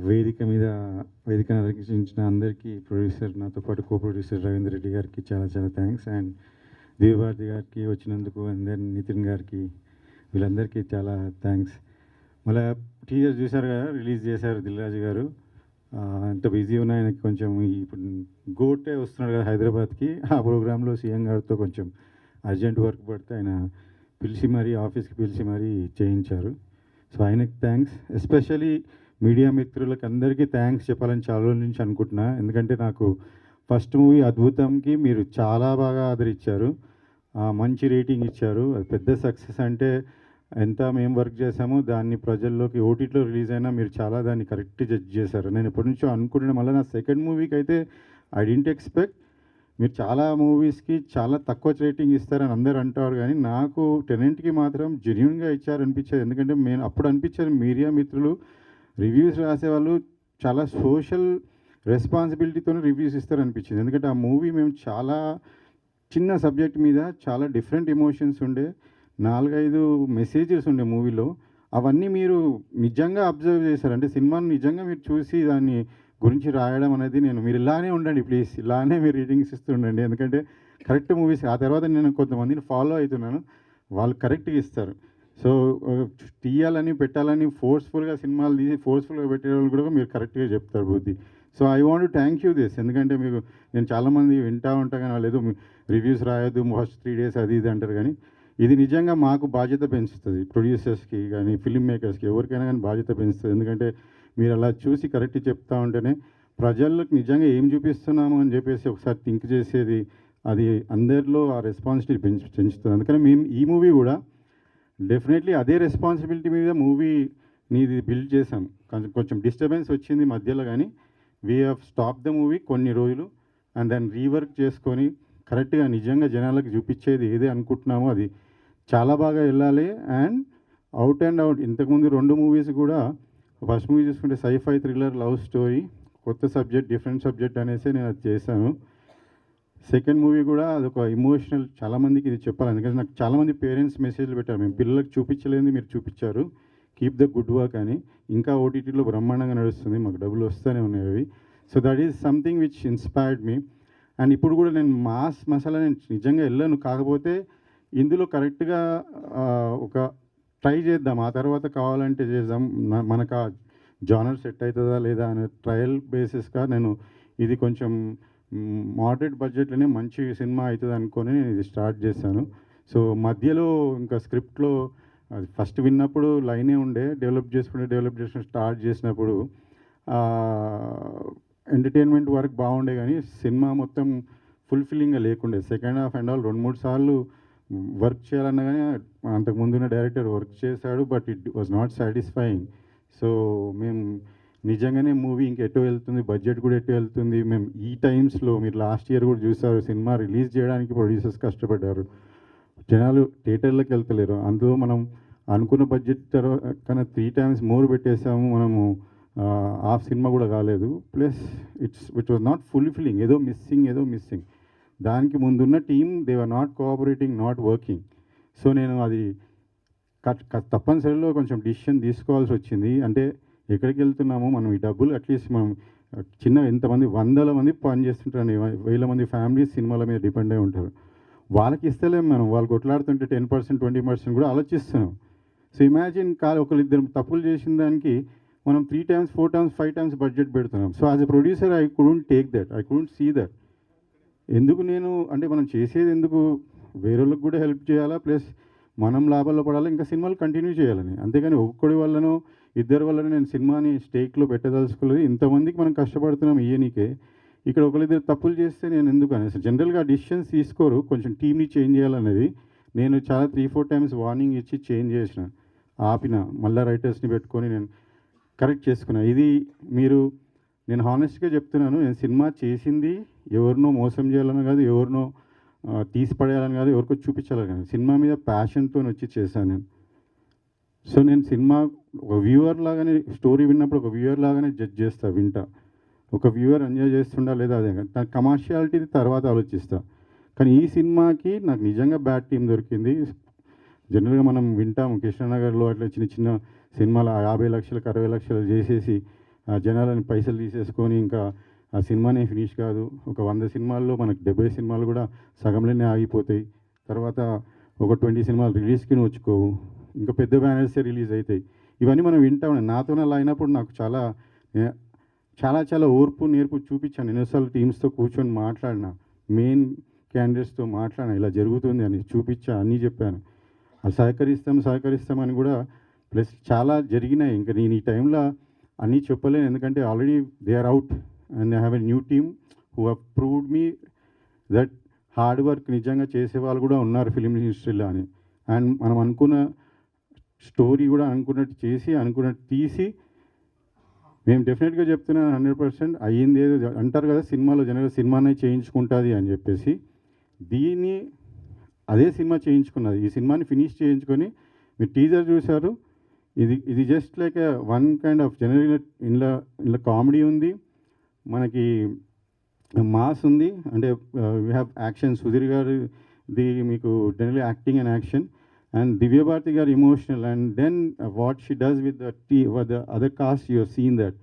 వేదిక మీద వేదికను అలంకరించిన అందరికీ ప్రొడ్యూసర్ నాతో పాటు కో ప్రొడ్యూసర్ రవీందర్ రెడ్డి గారికి చాలా చాలా థ్యాంక్స్. అండ్ దేవభారతి గారికి వచ్చినందుకు, అండ్ దెన్ నితిన్ గారికి, వీళ్ళందరికీ చాలా థ్యాంక్స్. మళ్ళీ టీజర్ చూశారు కదా, రిలీజ్ చేశారు దిల్ రాజు గారు. అంత బిజీ ఉన్న ఆయనకి కొంచెం ఇప్పుడు గోటే వస్తున్నాడు కదా హైదరాబాద్కి, ఆ ప్రోగ్రాంలో సీఎం గారితో కొంచెం అర్జెంట్ వర్క్ పడితే ఆయన పిలిచి మరీ ఆఫీస్కి పిలిచి మరీ చేయించారు. సో ఆయనకి థ్యాంక్స్. ఎస్పెషలీ మీడియా మిత్రులకు అందరికీ థ్యాంక్స్ చెప్పాలని చాలా రోజుల నుంచి అనుకుంటున్నా. ఎందుకంటే నాకు ఫస్ట్ మూవీ అద్భుతంకి మీరు చాలా బాగా ఆదరించారు, మంచి రేటింగ్ ఇచ్చారు. అది పెద్ద సక్సెస్. అంటే ఎంత మేము వర్క్ చేసామో దాన్ని ప్రజల్లోకి ఓటీటీలో రిలీజ్ అయినా మీరు చాలా దాన్ని కరెక్ట్ జడ్జ్ చేశారు. నేను ఎప్పటి నుంచో అనుకుంటున్నా, మళ్ళీ నా సెకండ్ మూవీకి అయితే ఐ డింట్ ఎక్స్పెక్ట్ మీరు చాలా మూవీస్కి చాలా తక్కువ రేటింగ్ ఇస్తారని అందరు అంటారు, కానీ నాకు టెనెంట్కి మాత్రం జెన్యున్గా ఇచ్చారనిపించేది. ఎందుకంటే నేను అప్పుడు అనిపించేది మీడియా మిత్రులు రివ్యూస్ రాసేవాళ్ళు చాలా సోషల్ రెస్పాన్సిబిలిటీతో రివ్యూస్ ఇస్తారనిపించింది. ఎందుకంటే ఆ మూవీ మేము చాలా చిన్న సబ్జెక్ట్ మీద చాలా డిఫరెంట్ ఎమోషన్స్ ఉండే, 4-5 మెసేజెస్ ఉండే మూవీలో. అవన్నీ మీరు నిజంగా అబ్జర్వ్ చేశారు. అంటే సినిమాను నిజంగా మీరు చూసి దాన్ని గురించి రాయడం అనేది, మీరు ఇలానే ఉండండి ప్లీజ్, ఇలానే మీరు రీడింగ్స్ ఇస్తూ ఉండండి. ఎందుకంటే కరెక్ట్ మూవీస్. ఆ తర్వాత నేను కొంతమందిని ఫాలో అవుతున్నాను, వాళ్ళు కరెక్ట్గా ఇస్తారు. సో తీయాలని పెట్టాలని ఫోర్స్ఫుల్గా సినిమాలు తీసి ఫోర్స్ఫుల్గా పెట్టే వాళ్ళు కూడా మీరు కరెక్ట్గా చెప్తారు బుద్ధి. So I want to thank you this. ఎందుకంటే మీకు నేను చాలామంది వింటూ ఉంటాను కానీ వాళ్ళు ఏదో రివ్యూస్ రాయొద్దు ఫస్ట్ 3 days అది ఇది అంటారు, కానీ ఇది నిజంగా మాకు బాధ్యత పెంచుతుంది. ప్రొడ్యూసర్స్కి కానీ ఫిల్మ్ మేకర్స్కి ఎవరికైనా కానీ బాధ్యత పెంచుతుంది. ఎందుకంటే మీరు అలా చూసి కరెక్ట్ చెప్తూ ఉంటేనే ప్రజలకు నిజంగా ఏం చూపిస్తున్నాము అని చెప్పేసి ఒకసారి థింక్ చేసేది, అది అందరిలో ఆ రెస్పాన్సిబిలిటీ పెంచుతుంది. అందుకని మేము ఈ మూవీ కూడా డెఫినెట్లీ అదే రెస్పాన్సిబిలిటీ మీద మూవీ నీది బిల్డ్ చేసాం. కొంచెం డిస్టర్బెన్స్ వచ్చింది మధ్యలో, కానీ we have stop the movie కొన్ని రోజులు అండ్ దాన్ని రీవర్క్ చేసుకొని కరెక్ట్గా నిజంగా జనాలకు చూపించేది ఏదే అనుకుంటున్నామో అది చాలా బాగా వెళ్ళాలి. అండ్ అవుట్ ఇంతకుముందు 2 మూవీస్ కూడా, ఫస్ట్ మూవీ చూసుకుంటే సైఫై థ్రిల్లర్ లవ్ స్టోరీ, కొత్త సబ్జెక్ట్ డిఫరెంట్ సబ్జెక్ట్ అనేసి నేను అది చేశాను. సెకండ్ మూవీ కూడా అదొక ఇమోషనల్, చాలామందికి ఇది చెప్పాలి. ఎందుకంటే నాకు చాలామంది పేరెంట్స్ మెసేజ్లు పెట్టారు, మేము పిల్లలకు చూపించలేని మీరు చూపించారు, కీప్ ద గుడ్ వర్క్ అని. ఇంకా ఓటీటీలో బ్రహ్మాండంగా నడుస్తుంది, మాకు డబ్బులు వస్తూనే ఉన్నాయి అవి. So that is something which inspired me. And ఇప్పుడు కూడా నేను మాస్ మసాలా నేను నిజంగా వెళ్ళాను, కాకపోతే ఇందులో కరెక్ట్గా ఒక ట్రై చేద్దాం, ఆ తర్వాత కావాలంటే చేద్దాం, మనకు ఆ జానర్ సెట్ అవుతుందా లేదా అనే ట్రయల్ బేసిస్గా నేను ఇది కొంచెం మోడరేట్ బడ్జెట్లోనే మంచి సినిమా అవుతుంది అనుకొని నేను ఇది స్టార్ట్ చేశాను. సో మధ్యలో ఇంకా స్క్రిప్ట్లో అది ఫస్ట్ విన్నప్పుడు లైనే ఉండే, డెవలప్ చేసుకుని స్టార్ట్ చేసినప్పుడు ఎంటర్టైన్మెంట్ వరకు బాగుండే, కానీ సినిమా మొత్తం ఫుల్ఫిల్లింగ్గా లేకుండే. సెకండ్ హాఫ్ అండ్ ఆల్ 2-3 సార్లు వర్క్ చేయాలన్నా కానీ అంతకుముందున్న డైరెక్టర్ వర్క్ చేశాడు, but it was not satisfying. So మేము నిజంగానే మూవీ ఇంకెటో వెళ్తుంది, బడ్జెట్ కూడా ఎటో వెళ్తుంది. మేము ఈ టైమ్స్లో మీరు లాస్ట్ ఇయర్ కూడా చూసారు, సినిమా రిలీజ్ చేయడానికి ప్రొడ్యూసర్స్ కష్టపడ్డారు, జనాలు థియేటర్లకు వెళ్తలేరు. అందులో మనం అనుకున్న బడ్జెట్ కన్నా 3 times మోర్ పెట్టేసాము మనము, హాఫ్ సినిమా కూడా కాలేదు. Plus it was not fulfilling, ఏదో మిస్సింగ్. దానికి ముందున్న team they are not cooperating, not working. So నేను అది తప్పనిసరిలో కొంచెం డిసిషన్ తీసుకోవాల్సి వచ్చింది. అంటే ఎక్కడికి వెళ్తున్నామో మనం ఈ డబ్బులు అట్లీస్ట్ మనం చిన్న ఎంతమంది 100 మంది పని చేస్తుంటారు, 1000 మంది ఫ్యామిలీస్ సినిమాల మీద డిపెండ్ అయి ఉంటారు, వాళ్ళకి ఇస్తలేము మనం. వాళ్ళు కొట్లాడుతుంటే 10%, 20% కూడా ఆలోచిస్తున్నాం. సో ఇమాజిన్ ఒకరిద్దరు తప్పులు చేసిన దానికి మనం 3 times, 4 times, 5 times బడ్జెట్ పెడుతున్నాం. So as a producer I couldn't take that, I couldn't see that. ఎందుకు నేను అంటే మనం చేసేది ఎందుకు వేరే వాళ్ళకి కూడా హెల్ప్ చేయాలా, ప్లస్ మనం లాభాల్లో పడాలి, ఇంకా సినిమాలు కంటిన్యూ చేయాలని. అంతేగాని ఒక్కడి వల్లనో ఇద్దరి వల్లనో నేను సినిమాని స్టేక్లో పెట్టదలుచుకోలేదు. ఇంతమందికి మనం కష్టపడుతున్నాం ఇయనికే, ఇక్కడ ఒకరిద్దరు తప్పులు చేస్తే నేను ఎందుకు అనేసి జనరల్గా డిసిషన్స్ తీసుకోరు, కొంచెం టీమ్ని చేంజ్ చేయాలనేది. నేను చాలా 3-4 times వార్నింగ్ ఇచ్చి చేంజ్ చేసిన, ఆపిన, మళ్ళీ రైటర్స్ని పెట్టుకొని నేను కరెక్ట్ చేసుకున్నా. ఇది నేను హానెస్ట్గా చెప్తున్నాను, నేను సినిమా చేసింది ఎవరినో మోసం చేయాలని కాదు, ఎవరినో తీసిపడేయాలని కాదు, ఎవరికో చూపించాలని కాదు, సినిమా మీద ప్యాషన్తో వచ్చి చేశాను నేను. సో నేను సినిమా ఒక వ్యూవర్ లాగానే, స్టోరీ విన్నప్పుడు ఒక వ్యూవర్ లాగానే జడ్జ్ చేస్తా, వింటా. ఒక వ్యూవర్ ఎంజాయ్ చేస్తుండా లేదా అదే కానీ తన కమర్షియాలిటీ తర్వాత ఆలోచిస్తా. కానీ ఈ సినిమాకి నాకు నిజంగా బ్యాడ్ టీం దొరికింది. జనరల్గా మనం వింటాము కృష్ణనగర్లో అట్లా చిన్న చిన్న సినిమాలు 50 లక్షలకు 60 లక్షలు చేసేసి జనాలని పైసలు తీసేసుకొని ఇంకా ఆ సినిమానే ఫినిష్ కాదు. ఒక 100 సినిమాల్లో మనకు 70 సినిమాలు కూడా సగంలోనే ఆగిపోతాయి. తర్వాత ఒక 20 సినిమాలు రిలీజ్కి వచ్చుకోవు, ఇంకా పెద్ద బ్యానర్సే రిలీజ్ అవుతాయి. ఇవన్నీ మనం వింటాం. నాతోనే అలా అయినప్పుడు నాకు చాలా చాలా చాలా ఓర్పు నేర్పు చూపించాను. ఎన్నోసార్లు టీమ్స్తో కూర్చొని మాట్లాడిన, మెయిన్ క్యాండిడేట్స్తో మాట్లాడిన, ఇలా జరుగుతుంది అని చూపించా, అన్నీ చెప్పాను. అది సహకరిస్తామని కూడా ప్లస్ చాలా జరిగినాయి. ఇంకా నేను ఈ టైంలో అన్నీ చెప్పలేను, ఎందుకంటే already they are out and I have a new team who have proved me that hard work నిజంగా చేసే వాళ్ళు కూడా ఉన్నారు ఫిలిం ఇండస్ట్రీలో అని. అండ్ మనం అనుకున్న స్టోరీ కూడా అనుకున్నట్టు చేసి అనుకున్నట్టు తీసి మేము డెఫినెట్గా చెప్తున్నాను 100% అయ్యింది. ఏదో అంటారు కదా సినిమాలో జనరల్గా సినిమానే చేయించుకుంటుంది అని చెప్పేసి, దీన్ని అదే సినిమా చేయించుకున్నది. ఈ సినిమాని ఫినిష్ చేయించుకొని మీరు టీజర్ చూశారు. ఇది just like one kind of general ఇంట్లో కామెడీ ఉంది, మనకి మాస్ ఉంది, అంటే వీ హ్యావ్ యాక్షన్. సుధీర్ గారు మీకు general acting and action, and Divya Bharathi గారు emotional, and then what she does with the other cast you have seen that.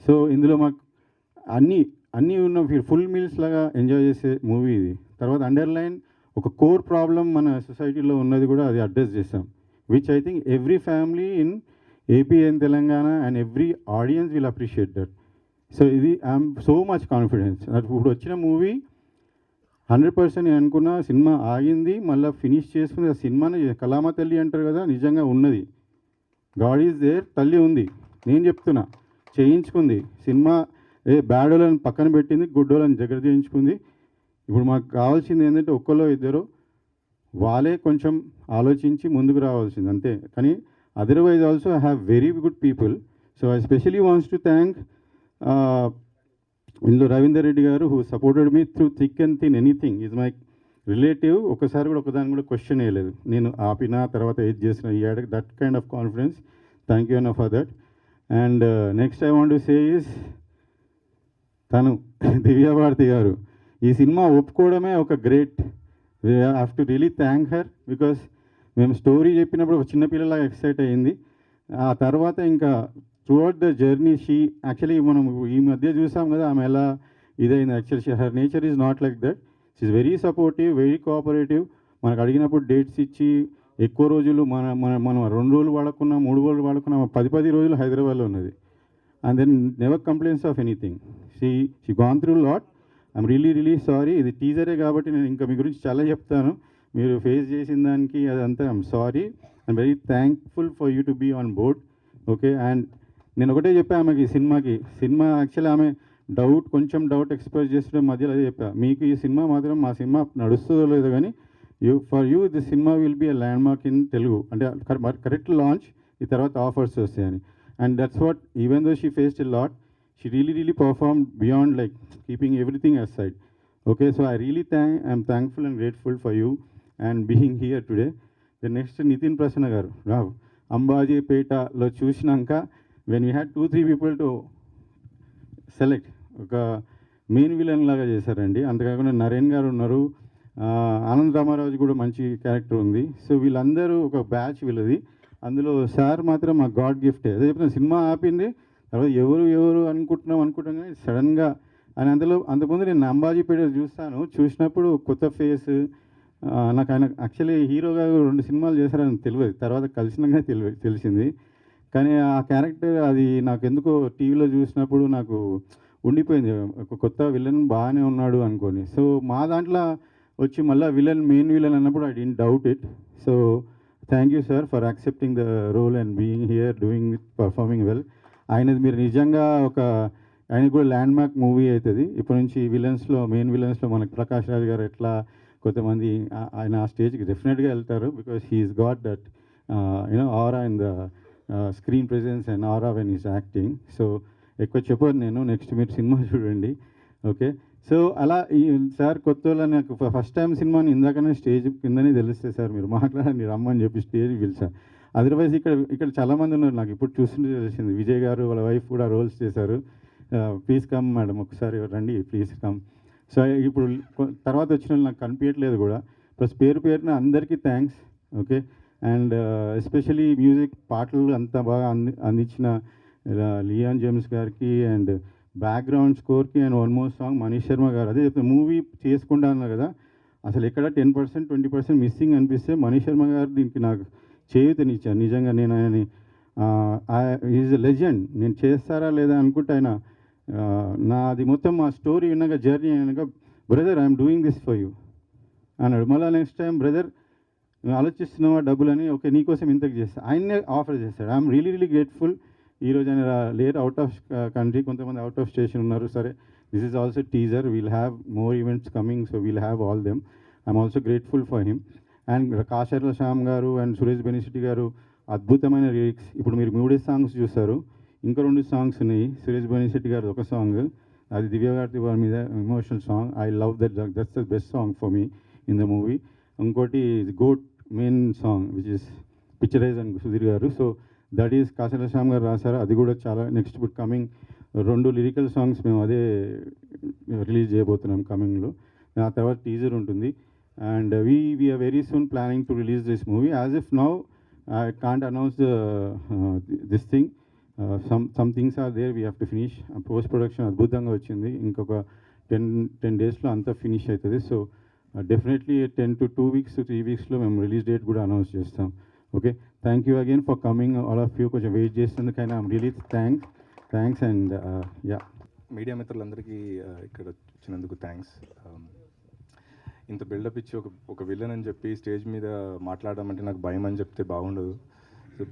So ఇందులో మాకు అన్నీ ఉన్న ఫుల్ మీల్స్ లాగా ఎంజాయ్ చేసే మూవీ ఇది. తర్వాత అండర్లైన్ ఒక కోర్ ప్రాబ్లం మన సొసైటీలో ఉన్నది కూడా అది అడ్రస్ చేస్తాం, which I think every family in AP and Telangana and every audience will appreciate that. So ఇది ఐఎమ్ సో మచ్ కాన్ఫిడెన్స్. ఇప్పుడు వచ్చిన మూవీ 100% నేను అనుకున్న సినిమా ఆగింది, మళ్ళీ ఫినిష్ చేసుకుని ఆ సినిమాని కలామా తల్లి అంటారు కదా, నిజంగా ఉన్నది. గాడ్ ఈజ్ దేర్, తల్లి ఉంది. నేను చెప్తున్నా చేయించుకుంది సినిమా. బ్యాడోళ్ళని పక్కన పెట్టింది, గుడ్డోళ్ళని దగ్గర చేయించుకుంది. ఇప్పుడు మాకు కావాల్సింది ఏంటంటే ఒక్కలో ఇద్దరు వాళ్ళే కొంచెం ఆలోచించి ముందుకు రావాల్సింది అంతే. కానీ otherwise also I have very good people. So I especially wants to thank ఇందులో రవీందర్ రెడ్డి గారు who supported me through thick and thin anything. Is my relative. ఒకసారి కూడా ఒకదాన్ని కూడా క్వశ్చన్ వేయలేదు, నేను ఆపిన తర్వాత ఏది చేసిన. ఈ add that kind of confidence. Thank you అన్న for that. And next I want to say is తను దివ్య భారతి గారు ఈ సినిమా ఒప్పుకోవడమే ఒక great. We have to really thank her, because మేము స్టోరీ చెప్పినప్పుడు ఒక చిన్నపిల్లలాగా ఎక్సైట్ అయ్యింది. ఆ తర్వాత ఇంకా throughout the journey she actually మనం ఈ మధ్య చూసాం కదా ఆమె ఎలా ఇదైంది. Actually her nature is not like that. She is very supportive, very cooperative. మనకు అడిగినప్పుడు డేట్స్ ఇచ్చి ఎక్కువ రోజులు మనం 2 రోజులు వాడుకున్నాం, 3 రోజులు వాడుకున్నాం, 10 రోజులు హైదరాబాద్లో ఉన్నది. And then never complaints of anything. She gone through lot. I'm really sorry. ఇది టీజరే కాబట్టి నేను ఇంకా మీ గురించి చాలా చెప్తాను, మీరు ఫేస్ చేసిన దానికి అదంతా. I'm sorry. I'm very thankful for you to be on board. Okay. And నేను ఒకటే చెప్పాను ఆమెకి సినిమా యాక్చువల్లీ ఆమె కొంచెం డౌట్ ఎక్స్ప్రెస్ చేస్తుంటే మధ్యలో అదే చెప్పా, మీకు ఈ సినిమా మాత్రం మా సినిమా నడుస్తుందో లేదో కానీ for you this cinema will be a landmark in Telugu. అంటే కరెక్ట్ లాంచ్, ఈ తర్వాత ఆఫర్స్ వస్తాయని. And that's what even though she faced a lot, she really performed beyond like keeping everything aside. Okay, so I'm thankful and grateful for you and being here today. The next Nitin Prasanna garu Rav Ambaji Peta lo chusinaanka when we had 2-3 people to select oka main villain laga chesarandi. Antakaకుండా నరేన్ గారు ఉన్నారు, ఆనంద్ రామారాజు కూడా మంచి character ఉంది. So వీళ్ళందరూ ఒక batch వీళ్ళది. అందులో సార్ మాత్రం మా గాడ్ గిఫ్టే. అదే చెప్తున్నా, సినిమా ఆపింది తర్వాత ఎవరు అనుకుంటున్నాం కానీ సడన్గా అని అంతకుముందు నేను అంబాజీపేట చూసినప్పుడు కొత్త ఫేస్ నాకు. ఆయన యాక్చువల్లీ హీరోగా 2 సినిమాలు చేశారని తెలియదు, తర్వాత కలిసినాక తెలిసింది. కానీ ఆ క్యారెక్టర్ అది నాకు ఎందుకో టీవీలో చూసినప్పుడు నాకు ఉండిపోయింది, ఒక కొత్త విలన్ బాగానే ఉన్నాడు అనుకొని. సో మా దాంట్లో వచ్చి మళ్ళీ మెయిన్ విలన్ అన్నప్పుడు I didn't doubt it. So thank you sir for accepting the role and being here doing it, performing well. ఆయనది మీరు నిజంగా ఆయన కూడా ల్యాండ్ మార్క్ మూవీ అవుతుంది. ఇప్పటి నుంచి మెయిన్ విలన్స్లో మనకు ప్రకాష్ రాజ్ గారు ఎట్లా కొంతమంది ఆయన ఆ స్టేజ్కి డెఫినెట్గా వెళ్తారు, because he's got that aura in the screen presence and aura when is acting. So ఎక్కువ చెప్పను నేను, నెక్స్ట్ మీరు సినిమా చూడండి. ఓకే. సో అలా ఈ సార్ కొత్త నాకు ఫస్ట్ టైం సినిమాని ఇందాకనే స్టేజ్ కిందనే తెలిస్తే సార్ మీరు మాట్లాడండి రమ్మని చెప్పి స్టేజ్కి పిలిచారు. అదర్వైజ్ ఇక్కడ చాలామంది ఉన్నారు, నాకు ఇప్పుడు చూస్తుంటే తెలిసింది. విజయ్ గారు వాళ్ళ వైఫ్ కూడా రోల్స్ చేశారు. ప్లీజ్ కమ్ మేడం, ఒకసారి రండి, ప్లీజ్ కమ్. సో ఇప్పుడు తర్వాత వచ్చిన నాకు కనిపించట్లేదు కూడా. ప్లస్ పేరున అందరికీ thanks. Okay. And especially music పాటలు అంత బాగా అందించిన లియాన్ జేమ్స్ గారికి అండ్ బ్యాక్గ్రౌండ్ స్కోర్కి and one more song Manish Sharma గారు. అదే చెప్తాను, మూవీ చేసుకుంటా అన్నారు కదా, అసలు ఎక్కడ 10% 20% మిస్సింగ్ అనిపిస్తే మనీష్ శర్మ గారు దీనికి నాకు చేయూతనిచ్చారు. నిజంగా నేను ఆయనని ఈజ్ ఎ లెజెండ్. నేను చేస్తారా లేదా అనుకుంటే ఆయన నాది మొత్తం మా స్టోరీ విన్నాక జర్నీ అయినాక, brother I'm doing this for you అన్నాడు. మళ్ళీ నెక్స్ట్ టైం, బ్రదర్ నువ్వు ఆలోచిస్తున్నావా డబ్బులని, ఓకే నీకోసం ఇంతకు చేస్తా, ఆయన్నే ఆఫర్ చేస్తాడు. I'm really grateful. ఈరోజు ఆయన లేట్ అవుట్ ఆఫ్ కంట్రీ, కొంతమంది అవుట్ ఆఫ్ స్టేషన్ ఉన్నారు. సరే, this is also teaser, we'll have more events coming, so we'll have all them. I'm also grateful for him. And Kasarla Shyam గారు and Suresh బెనిశెట్టి గారు అద్భుతమైన lyrics. ఇప్పుడు మీరు 3 సాంగ్స్ చూస్తారు, ఇంకా 2 సాంగ్స్ ఉన్నాయి. సురేష్ బెనిశెట్టి గారు ఒక సాంగ్, అది దివ్య గారి వారి మీద emotional song. I love that's the best song for me in the movie. ఇంకోటి got main song which is picturise and Sudheer గారు. So that is Kasarla Shyam గారు రాశారు. అది కూడా చాలా నెక్స్ట్ ఇప్పుడు కమింగ్ 2 లిరికల్ సాంగ్స్ మేము అదే రిలీజ్ చేయబోతున్నాం కమింగ్లో. ఆ తర్వాత టీజర్ ఉంటుంది. And we are very soon planning to release this movie. As if now I can't announce this thing. Some things are there, we have to finish. Post production అద్భుతంగా వచ్చింది. ఇంకొక 10 డేస్లో అంతా ఫినిష్ అవుతుంది. So definitely 10 to 2 weeks to 3 weeksలో మేము release date కూడా announce చేస్తాం. Okay, thank you again for coming all of you. కొంచెం వెయిట్ చేసినందుకైనా I'm really thanks. And yeah, media మిత్రులందరికీ ఇక్కడ వచ్చినందుకు థ్యాంక్స్. ఇంత బిల్డప్ ఇచ్చి ఒక విలన్ అని చెప్పి స్టేజ్ మీద మాట్లాడడం అంటే నాకు భయం అని చెప్తే బాగుండదు,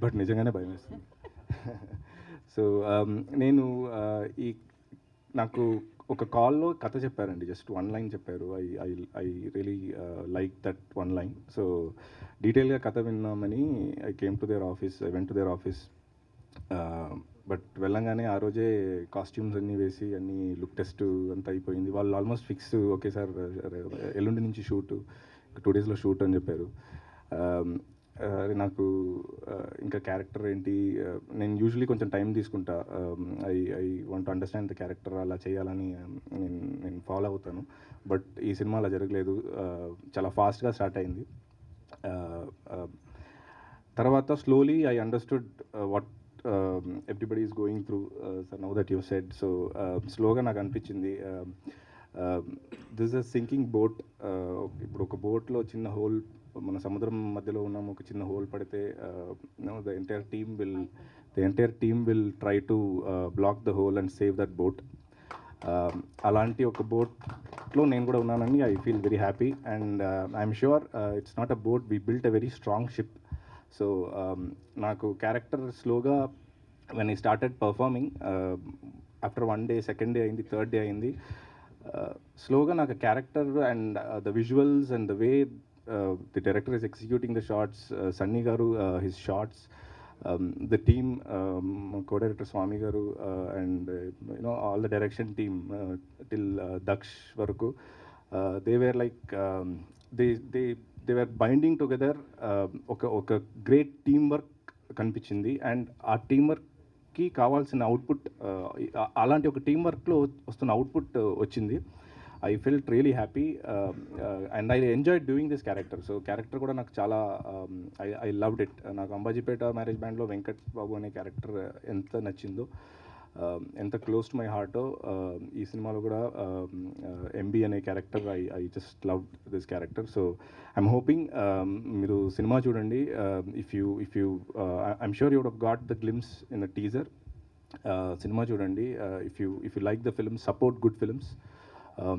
బట్ నిజంగానే భయం వేస్తుంది. సో నేను నాకు ఒక కాల్లో కథ చెప్పారండి, జస్ట్ 1 line చెప్పారు. I really like that 1 line. So డీటెయిల్గా కథ విన్నామని I came to their office, I went to their office. But వెళ్ళంగానే ఆ రోజే కాస్ట్యూమ్స్ అన్నీ వేసి అన్నీ లుక్ టెస్ట్ అంతా అయిపోయింది. వాళ్ళు ఆల్మోస్ట్ ఫిక్స్, ఓకే సార్ ఎల్లుండి నుంచి షూట్, 2 daysలో షూట్ అని చెప్పారు. నాకు ఇంకా క్యారెక్టర్ ఏంటి, నేను యూజువలీ కొంచెం టైం తీసుకుంటా. I want to understand the character, అలా చేయాలని నేను ఫాలో అవుతాను. బట్ ఈ సినిమా అలా జరగలేదు, చాలా ఫాస్ట్గా స్టార్ట్ అయింది. తర్వాత slowly I understood what everybody is going through. So now that you said, so స్లోగా నాకు అనిపించింది దిస్ ఇస్ సింకింగ్ బోట్. ఇప్పుడు ఒక బోట్లో చిన్న హోల్, మన సముద్రం మధ్యలో ఉన్నాము, ఒక చిన్న హోల్ పడితే the entire team will try to block the hole and save that boat. అలాంటి ఒక బోట్లో నేను కూడా ఉన్నానని I feel very happy. And I'm sure it's not a boat, we built a very strong ship. So నాకు character స్లోగా when I started performing, after 1 day, 2nd day అయింది, 3rd day అయింది, స్లోగా నాకు character and the visuals and the way the director is executing the shots, Sunny గారు his shots, the team, co-director Swamy గారు, and you know all the direction team till Daksh వరకు, they were like they were binding together. ఒక great team work కనిపించింది. And ఆ team వర్క్కి కావాల్సిన output, అలాంటి ఒక టీమ్ వర్క్లో వస్తున్న అవుట్పుట్ వచ్చింది. I felt really happy and I enjoyed doing this character. So character కూడా నాకు చాలా ఐ లవ్డ్ ఇట్. నాకు అంబాజీపేట మ్యారేజ్ బ్యాండ్లో వెంకట్ బాబు అనే క్యారెక్టర్ ఎంత నచ్చిందో, ఎంత క్లోజ్ టు మై హార్టో, ఈ సినిమాలో కూడా ఎంబీ అనే character I just love this character. So I'm hoping మీరు సినిమా చూడండి. If you I'm sure you would have got the glimpse in the teaser. Cinema చూడండి. If you like the film, support good films.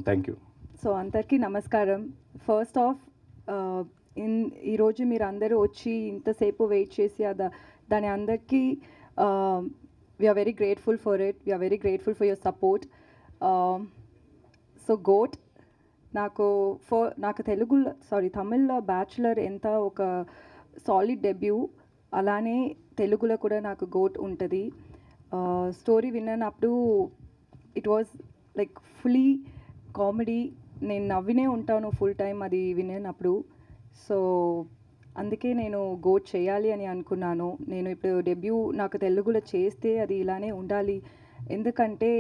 Thank you. So అందరికీ నమస్కారం. First of, ఈరోజు మీరు అందరూ వచ్చి ఇంతసేపు వెయిట్ చేసి దాని అందరికీ we are very grateful for it. We are very grateful for your support. So GOAT, నాకు తమిళ్లో బ్యాచులర్ ఎంత ఒక సాలిడ్ డెబ్యూ, అలానే తెలుగులో కూడా నాకు GOAT ఉంటుంది. స్టోరీ విన్నప్పుడు it was like fully comedy. నేను నవ్వినే ఉంటాను ఫుల్ టైం అది విన్నప్పుడు. సో అందుకే నేను GOAT చేయాలి అని అనుకున్నాను. నేను ఇప్పుడు డెబ్యూ నాకు తెలుగులో చేస్తే అది ఇలానే ఉండాలి. ఎందుకంటే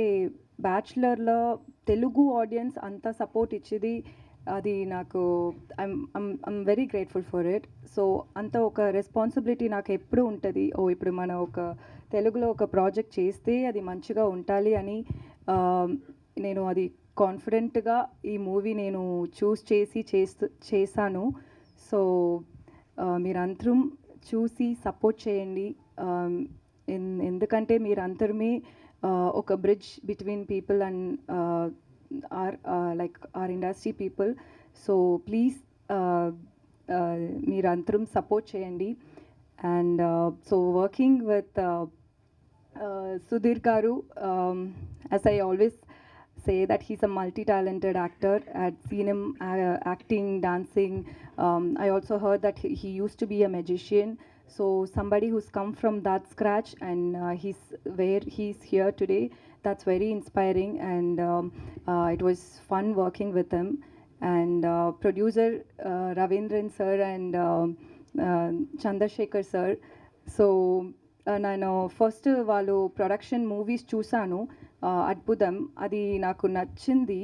బ్యాచులర్లో తెలుగు ఆడియన్స్ అంత సపోర్ట్ ఇచ్చేది అది నాకు I'm very grateful for it. So అంత ఒక రెస్పాన్సిబిలిటీ నాకు ఎప్పుడు ఉంటుంది. ఇప్పుడు మనం ఒక తెలుగులో ఒక ప్రాజెక్ట్ చేస్తే అది మంచిగా ఉండాలి అని నేను అది కాన్ఫిడెంట్గా ఈ మూవీ నేను చూస్ చేసి చేశాను. సో మీరందరం చూసి సపోర్ట్ చేయండి. ఎందుకంటే మీరందరమే ఒక bridge between people and our industry people. So please మీరందరం సపోర్ట్ చేయండి. And so working with Sudhir garu, as I always say that he's a multi-talented actor. I'd seen him acting, dancing. I also heard that he used to be a magician. So somebody who's come from that scratch and he's where he's here today, that's very inspiring. And it was fun working with him. And producer Ravindran sir and Chandrasekhar sir. So నేను first వాళ్ళు production movies చూశాను, అద్భుతం. అది నాకు నచ్చింది.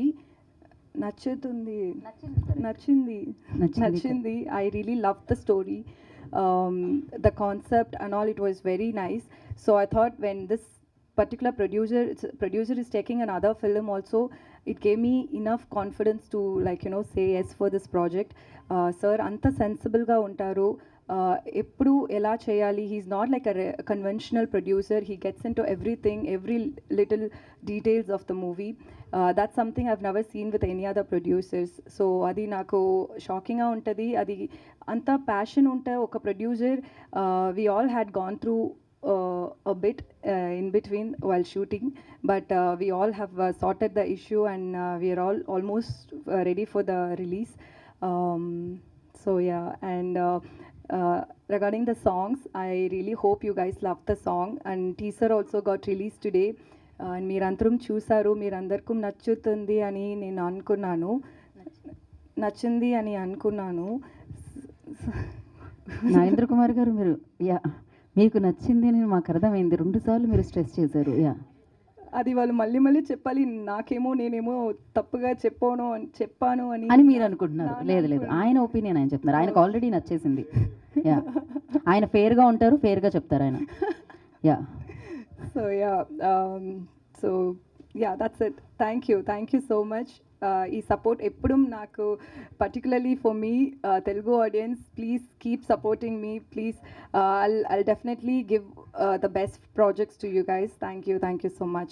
I really loved the story, the concept and all. It was very nice. So I thought when this particular producer is taking another film also, it gave me enough confidence to say yes for this project. Sir anta sensible ga untaru, ఎప్పుడు ఎలా చేయాలి. He's not like a conventional producer. He gets in to everything, every little details of the movie. That's something I've never seen with any other producers. So అది నాకు షాకింగ్గా ఉంటుంది. అది అంత passion ఉంటే ఒక producer, we all had gone through a bit in between while shooting, but we all have sorted the issue and we are all almost ready for the release. So yeah, and regarding the songs, I really hope you guys love the song, and teaser also got released today. And మీరందరం చూసారు, మీరందరికీ నచ్చుతుంది అని నేను అనుకున్నాను, నచ్చింది అని అనుకున్నాను. నాగేంద్ర కుమార్ గారు, మీరు మీకు నచ్చింది అని మాకు అర్థమైంది. 2 సార్లు మీరు స్ట్రెస్ చేశారు. అది వాళ్ళు మళ్ళీ మళ్ళీ చెప్పాలి, నేనేమో తప్పుగా చెప్పాను అని మీరు అనుకుంటున్నారు. లేదు, ఆయన ఒపీనియన్ ఆయన చెప్తున్నారు. ఆయనకు ఆల్రెడీ నచ్చేసింది. ఆయన ఫేర్గా ఉంటారు, ఫేర్గా చెప్తారు ఆయన. So that's it. Thank you so much. ఈ సపోర్ట్ ఎప్పుడు నాకు, particularly for me Telugu audience, please keep supporting me, please. I'll definitely give the best projects to you guys. Thank you so much.